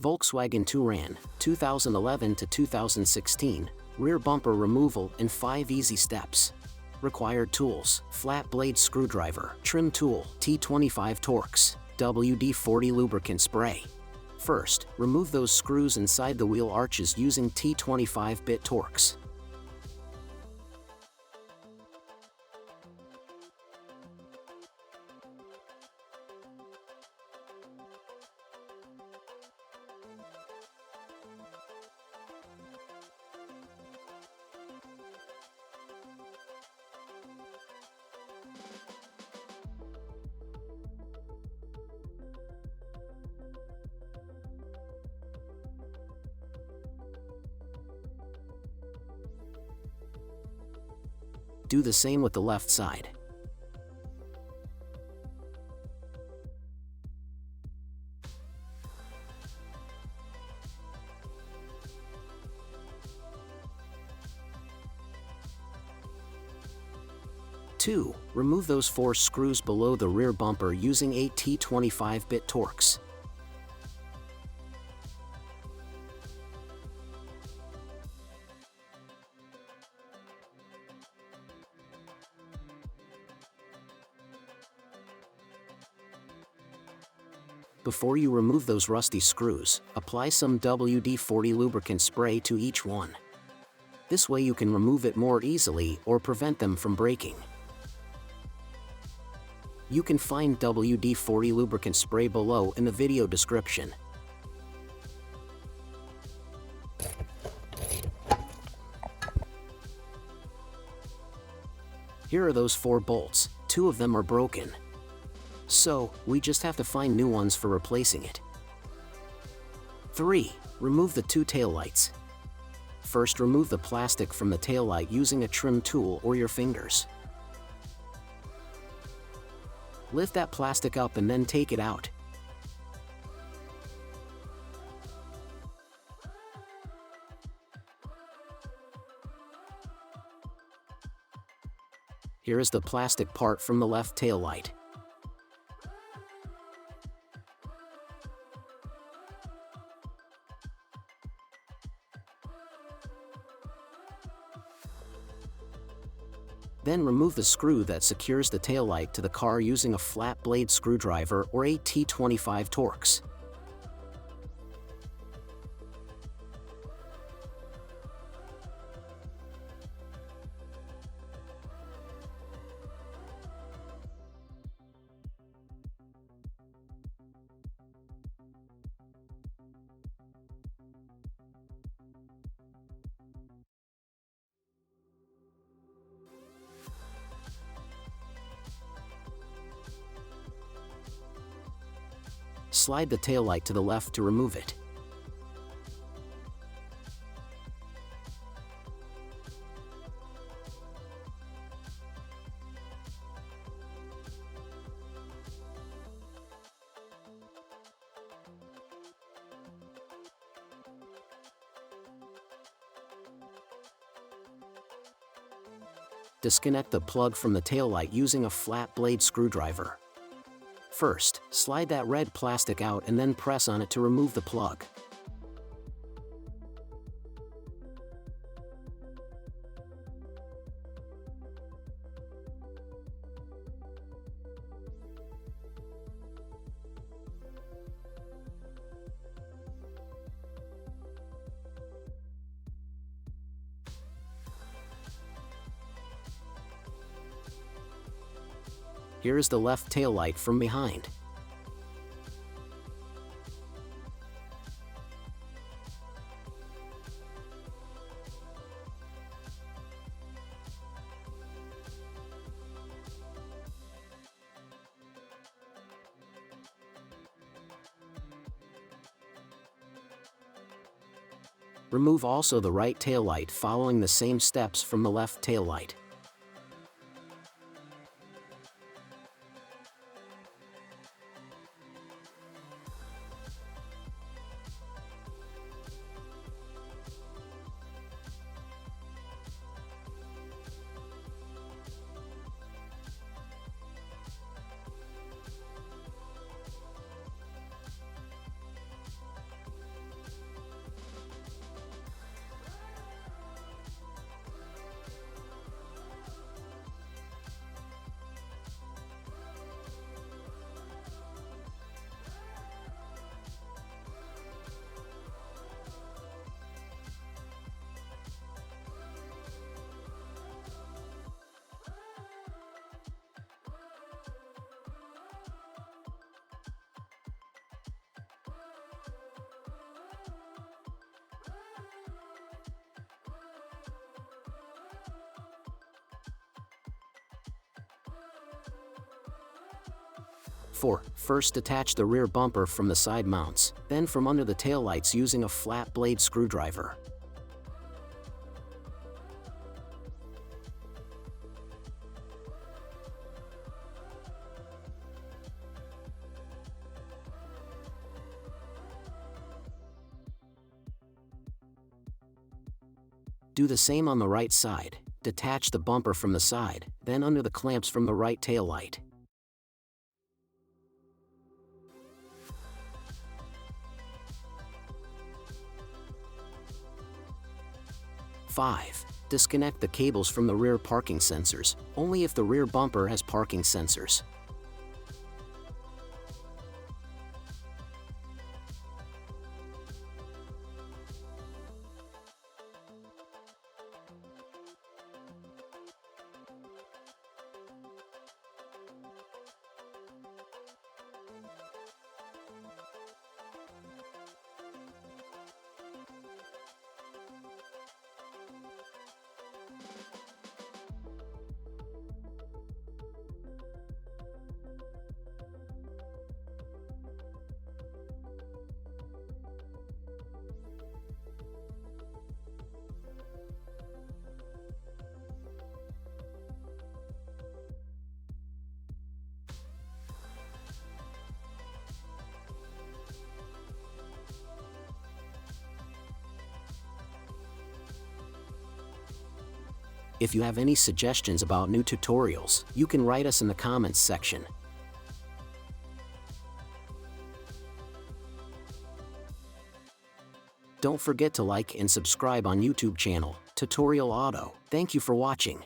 Volkswagen Touran, 2011 to 2016, rear bumper removal in 5 easy steps. Required tools: flat blade screwdriver, trim tool, T25 Torx, WD-40 lubricant spray. First, remove those screws inside the wheel arches using T25 bit Torx. Do the same with the left side. Two, remove those 4 screws below the rear bumper using a T25 bit Torx. Before you remove those rusty screws, apply some WD-40 lubricant spray to each one. This way you can remove it more easily or prevent them from breaking. You can find WD-40 lubricant spray below in the video description. Here are those 4 bolts, 2 of them are broken. So, we just have to find new ones for replacing it. 3. Remove the 2 taillights. First, remove the plastic from the taillight using a trim tool or your fingers. Lift that plastic up and then take it out. Here is the plastic part from the left taillight. Then remove the screw that secures the taillight to the car using a flat blade screwdriver or a T25 Torx. Slide the taillight to the left to remove it. Disconnect the plug from the taillight using a flat blade screwdriver. First, slide that red plastic out and then press on it to remove the plug. Here is the left taillight from behind. Remove also the right taillight following the same steps from the left taillight. 4. First detach the rear bumper from the side mounts, then from under the taillights using a flat blade screwdriver. Do the same on the right side. Detach the bumper from the side, then under the clamps from the right taillight. 5. Disconnect the cables from the rear parking sensors, only if the rear bumper has parking sensors. If you have any suggestions about new tutorials, you can write us in the comments section. Don't forget to like and subscribe on YouTube channel, Tutorial Auto. Thank you for watching.